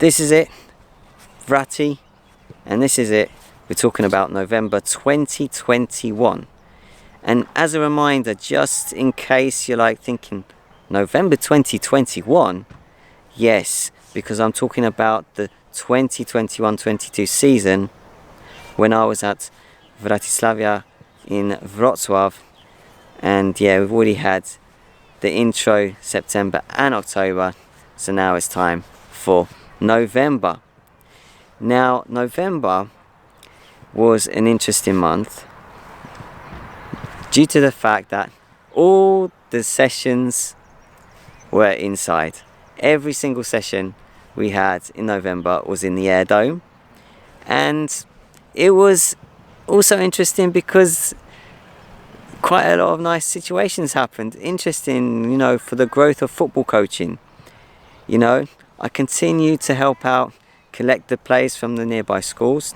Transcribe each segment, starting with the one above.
This is it, Vratty, and this is it. We're talking about November 2021. And as a reminder, just in case you're like thinking, November 2021? Yes, because I'm talking about the 2021-22 season when I was at Wratislavia in Wrocław. And yeah, we've already had the intro September and October, so now it's time for November. Now, November was an interesting month due to the fact that all the sessions were inside. Every single session we had in November was in the Air Dome, and it was also interesting because quite a lot of nice situations happened. Interesting, you know, for the growth of football coaching. You know, I continued to help out, collect the players from the nearby schools.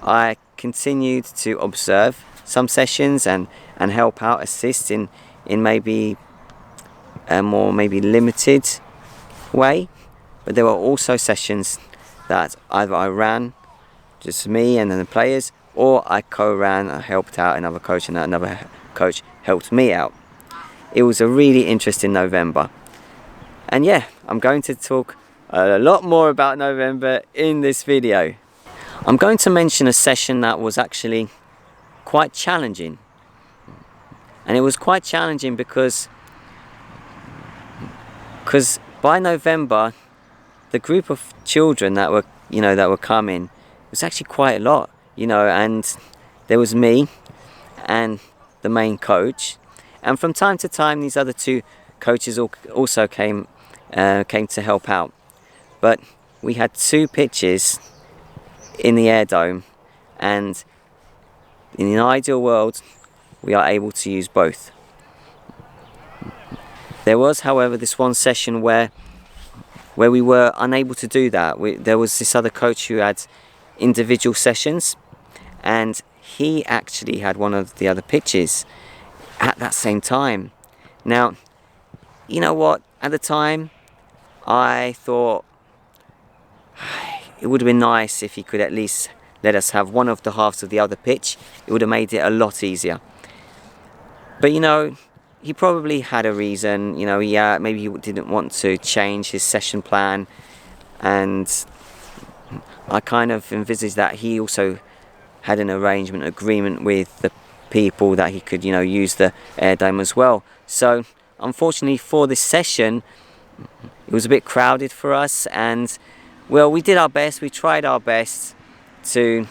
I continued to observe some sessions and help out, assist in maybe a more limited way. But there were also sessions that either I ran, just me and then the players, or I co-ran, I helped out another coach and another coach helped me out. It was a really interesting November. And yeah, I'm going to talk a lot more about November in this video. I'm going to mention a session that was actually quite challenging. And it was quite challenging because by November, the group of children that were coming was actually quite a lot, and there was me and the main coach, and from time to time these other two coaches also came to help out. But we had two pitches in the Air Dome, and in an ideal world we are able to use both. There was, however, this one session where we were unable to do that. There was this other coach who had individual sessions, and he actually had one of the other pitches at that same time. Now, you know what? At the time, I thought it would have been nice if he could at least let us have one of the halves of the other pitch. It would have made it a lot easier. But he probably had a reason. Maybe he didn't want to change his session plan, and I kind of envisaged that he also had an agreement with the people that he could use the Air Dome as well. So unfortunately for this session, it was a bit crowded for us, and well, we did our best. We tried our best to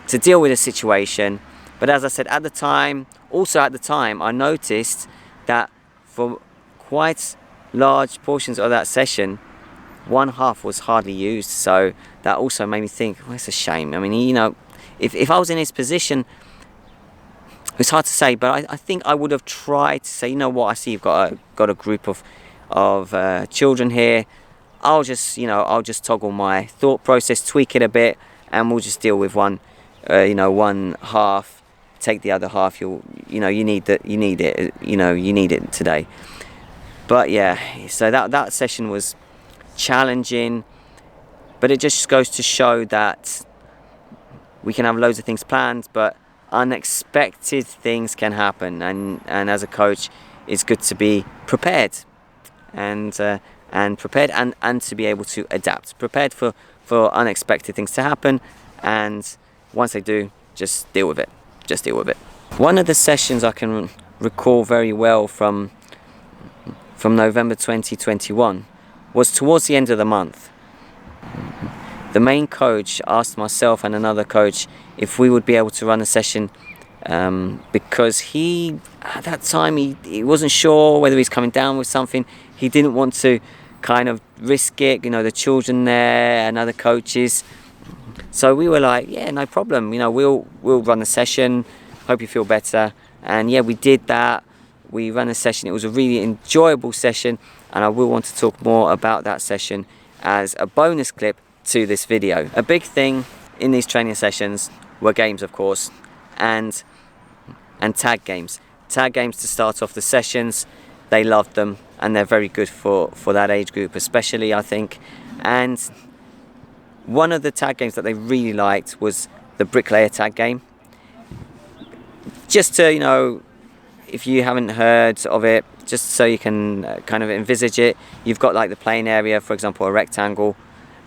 deal with the situation. But as I said, at the time, I noticed that for quite large portions of that session, one half was hardly used. So that also made me think, well, it's a shame. I mean, if I was in his position, it's hard to say, but I think I would have tried to say, you know what, I see you've got a group of children here. I'll just toggle my thought process, tweak it a bit, and we'll just deal with one half. Take the other half. You need it today. But yeah, so that session was challenging, but it just goes to show that we can have loads of things planned, but unexpected things can happen, and as a coach, it's good to be prepared and to be able to adapt, prepared for unexpected things to happen, and once they do, just deal with it. One of the sessions I can recall very well from November 2021 was towards the end of the month. The main coach asked myself and another coach if we would be able to run a session because he, at that time, he wasn't sure whether he's coming down with something. He didn't want to kind of risk it, the children there and other coaches. So we were like, yeah, no problem. We'll run a session. Hope you feel better. And yeah, we did that. We ran a session. It was a really enjoyable session, and I will want to talk more about that session as a bonus clip to this video. A big thing in these training sessions were games, of course, and tag games. Tag games to start off the sessions. They loved them, and they're very good for that age group, especially, I think. And One of the tag games that they really liked was the bricklayer tag game. Just to, you know, if you haven't heard of it, just so you can kind of envisage it, you've got like the playing area, for example, a rectangle,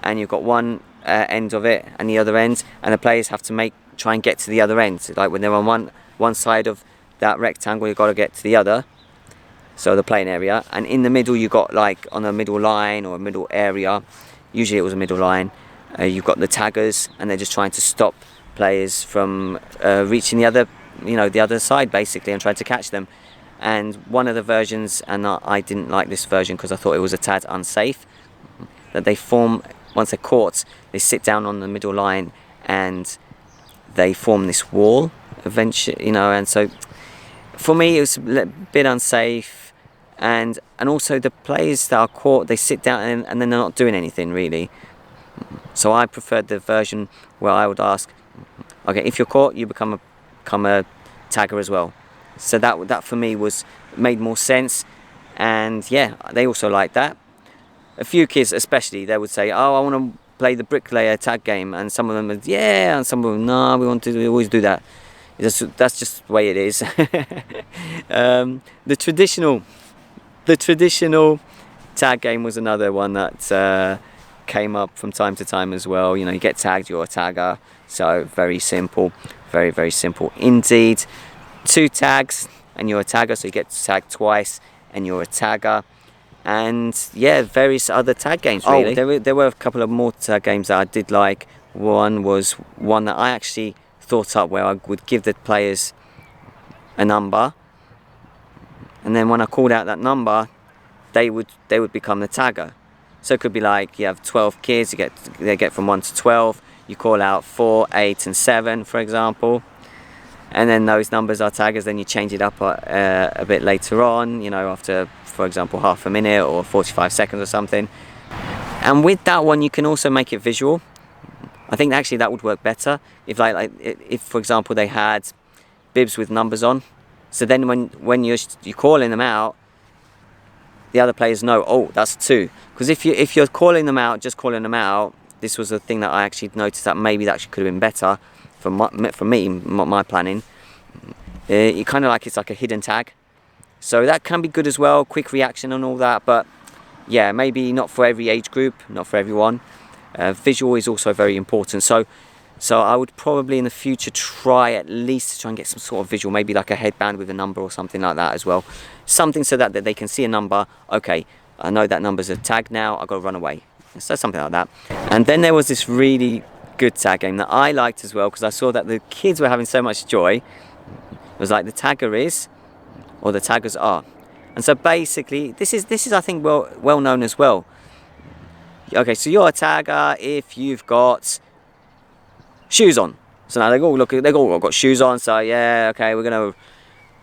and you've got one end of it and the other end, and the players have to try and get to the other end. Like when they're on one side of that rectangle, you've got to get to the other, so the playing area, and in the middle you got, like on a middle line or a middle area, usually it was a middle line, you've got the taggers, and they're just trying to stop players from reaching the other, you know, the other side basically, and trying to catch them. And one of the versions, and I didn't like this version because I thought it was a tad unsafe, that they form, once they're caught, they sit down on the middle line and they form this wall eventually, you know. And so for me it was a bit unsafe, and also the players that are caught, they sit down and then they're not doing anything really. So I preferred the version where I would ask, okay, if you're caught, you become a tagger as well. So that for me made more sense, and yeah, they also liked that. A few kids especially, they would say, oh, I want to play the bricklayer tag game, and some of them would, yeah, and some of them, no, we always do that. That's just the way it is. The traditional tag game was another one that came up from time to time as well. You know, you get tagged, you're a tagger. So very simple, very, very simple indeed. 2 tags and you're a tagger, so you get tagged twice and you're a tagger. And yeah, various other tag games really. Oh, there were a couple of more tag games that I did like. One was one that I actually thought up, where I would give the players a number, and then when I called out that number, they would become the tagger. So it could be like, you have 12 kids, they get from 1 to 12, you call out 4, 8 and 7 for example, and then those numbers are taggers. Then you change it up a bit later on, you know, after, for example, half a minute or 45 seconds or something. And with that one you can also make it visual. I think actually that would work better if if for example they had bibs with numbers on, so then when you're calling them out, the other players know, oh, that's 2. Because if you're calling them out, just calling them out, this was a thing that I actually noticed that maybe that actually could have been better for my planning. It kind of like, it's like a hidden tag, so that can be good as well, quick reaction and all that. But yeah, maybe not for every age group, not for everyone. Visual is also very important, so I would probably in the future try at least to try and get some sort of visual, maybe like a headband with a number or something like that as well. Something so that they can see a number, okay, I know that number's a tag now, I've got to run away. So something like that. And then there was this really good tag game that I liked as well, because I saw that the kids were having so much joy. It was like the tagger is, or the taggers are. And so basically, this is I think well known as well. Okay, so you're a tagger if you've got shoes on. So now they've all got shoes on, so yeah, okay, we're going to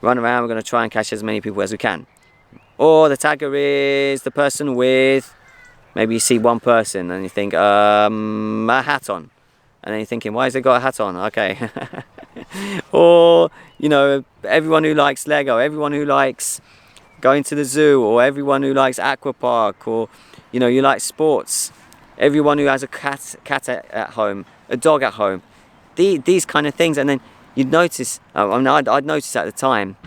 run around, we're going to try and catch as many people as we can. Or the tagger is the person with, maybe you see one person and you think, a hat on. And then you're thinking, why has they got a hat on? Okay. Or, you know, everyone who likes Lego, everyone who likes going to the zoo, or everyone who likes aqua park, or, you know, you like sports, everyone who has a cat at home, a dog at home, these kind of things. And then you'd notice, I'd noticed at the time,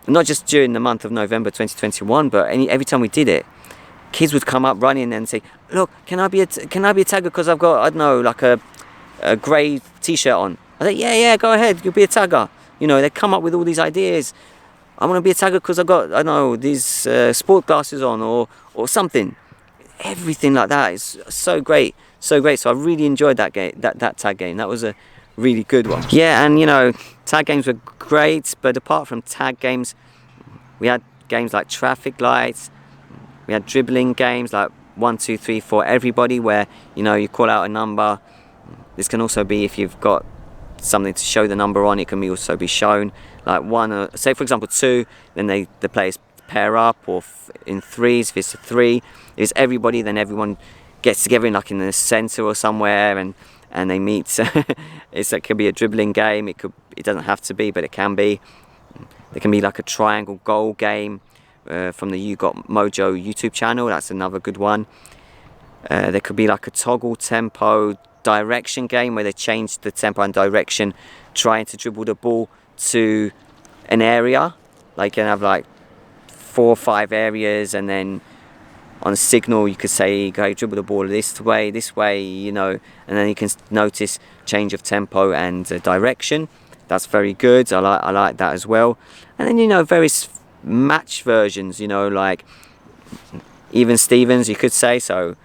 not just during the month of November 2021, but every time we did it, kids would come up running and say, look, can I be a tagger because I've got, I don't know, like a grey t-shirt on. I think, yeah, go ahead, you'll be a tagger. You know, they come up with all these ideas. I want to be a tagger because I've got, I don't know, these sport glasses on, or something. Everything like that is so great, so great. So I really enjoyed that game, that tag game. That was a really good one. Yeah, and you know, tag games were great, but apart from tag games, we had games like traffic lights. We had dribbling games like 1, 2, 3, 4 everybody, where, you know, you call out a number. This can also be if you've got something to show the number on, it can also be shown. Like 1, say for example 2, then the players pair up, or in 3s, if it's a 3, if it's everybody, then everyone gets together in the centre or somewhere, and they meet. It can be a dribbling game, it doesn't have to be, but it can be. There can be like a triangle goal game from the You Got Mojo YouTube channel. That's another good one. There could be like a toggle tempo direction game where they change the tempo and direction, trying to dribble the ball to an area. Like you can have like 4 or 5 areas, and then on a signal you could say, go dribble the ball this way, you know, and then you can notice change of tempo and direction. That's very good. I like that as well. And then, you know, various match versions, you know, like even Stevens, you could say. So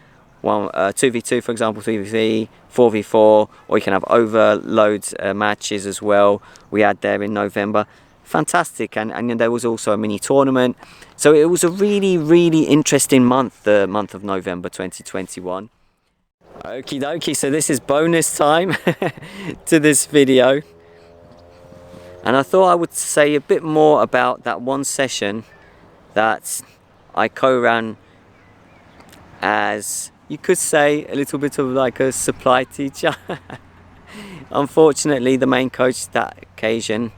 2v2, for example, 3v3, 4v4, or you can have overload matches as well. We had there in November. Fantastic. And there was also a mini tournament. So it was a really interesting month, the month of November 2021. Okie dokie, so this is bonus time to this video. And I thought I would say a bit more about that one session that I co-ran as, you could say, a little bit of like a supply teacher. Unfortunately, the main coach that occasion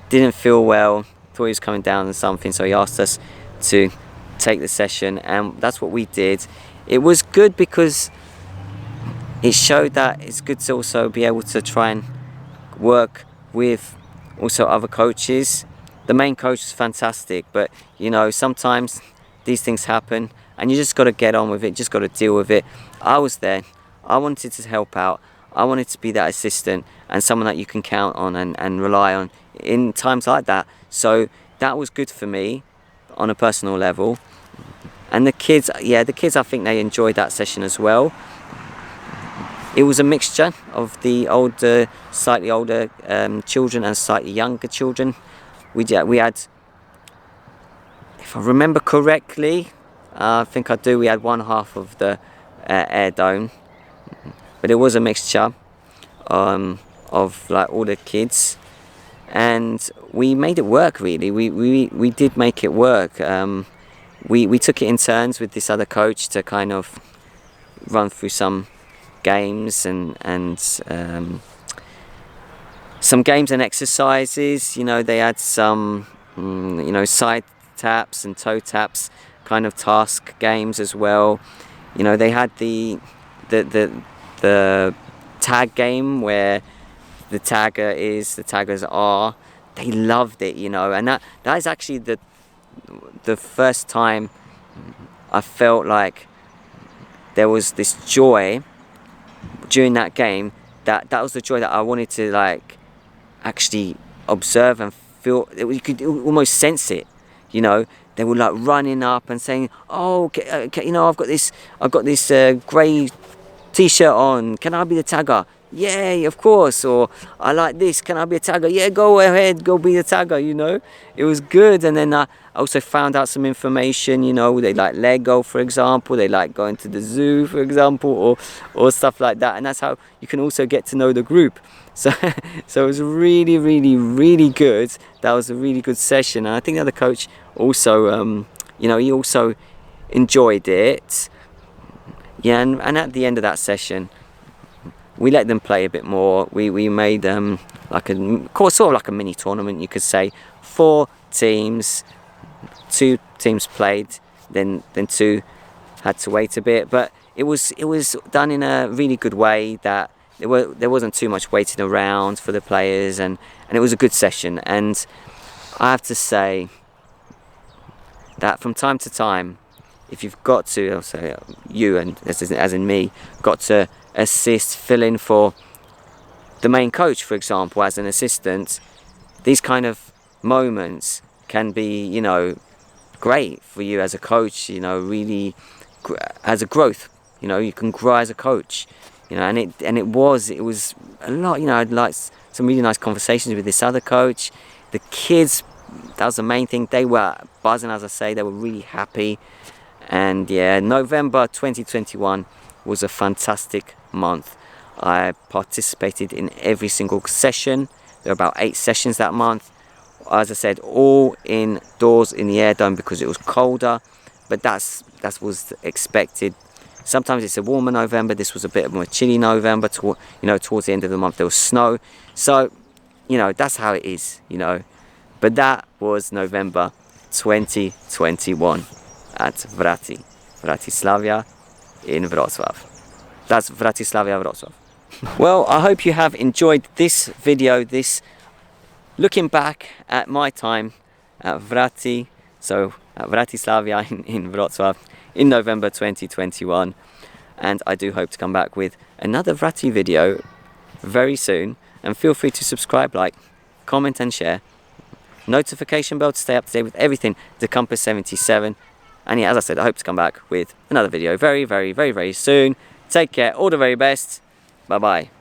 didn't feel well, thought he was coming down with something, so he asked us to take the session, and that's what we did. It was good because it showed that it's good to also be able to try and work with also other coaches. The main coach was fantastic, but you know, sometimes these things happen and you just got to get on with it, just got to deal with it. I was there, I wanted to help out, I wanted to be that assistant and someone that you can count on and rely on in times like that. So that was good for me on a personal level. And the kids, yeah, the kids, I think they enjoyed that session as well. It was a mixture of the older, slightly older children and slightly younger children. We had, if I remember correctly, I think I do, we had one half of the air dome, but it was a mixture of like all the kids, and we made it work really. We did make it work. We took it in turns with this other coach to kind of run through some games and some games and exercises. You know, they had some you know, side taps and toe taps kind of task games as well. You know, they had the tag game where the taggers are. They loved it, you know, and that is actually the first time I felt like there was this joy during that game, that was the joy that I wanted to like actually observe and feel. You could almost sense it, you know. They were like running up and saying, "Oh, you know, I've got this grey t-shirt on. Can I be the tagger? Yeah, of course." Or, "I like this. Can I be a tagger? Yeah, go ahead, go be the tagger." You know, it was good. And then I also found out some information. You know, they like Lego, for example. They like going to the zoo, for example, or stuff like that. And that's how you can also get to know the group. So it was really good. That was a really good session. And I think the other coach also, you know, he also enjoyed it. Yeah, and at the end of that session, we let them play a bit more. We made like sort of like a mini tournament, you could say. 4 teams, 2 teams played, then 2 had to wait a bit. But it was done in a really good way, that there wasn't too much waiting around for the players, and it was a good session. And I have to say that from time to time, if you've got to, I'll say you, and as in me, got to assist, fill in for the main coach, for example, as an assistant, these kind of moments can be, you know, great for you as a coach, you know, really as a growth. You know, you can grow as a coach, you know, and it was a lot. You know, I'd like some really nice conversations with this other coach. The kids, that was the main thing. They were buzzing, as I say. They were really happy. And yeah, November 2021 was a fantastic month. I participated in every single session. There were about 8 sessions that month. As I said, all indoors in the air dome because it was colder, but that was expected. Sometimes it's a warmer November. This was a bit more chilly November. You know, towards the end of the month there was snow. So, you know, that's how it is, you know. But that was November 2021 at Vratty, Wratislavia. in Wrocław. That's Wratislavia, Wrocław. Well, I hope you have enjoyed this video, this looking back at my time at Vratty, so at Wratislavia in Wrocław in November 2021. And I do hope to come back with another Vratty video very soon. And feel free to subscribe, like, comment and share. Notification bell to stay up to date with everything to Compass 77. And yeah, as I said, I hope to come back with another video very, very, very, very soon. Take care, all the very best. Bye bye.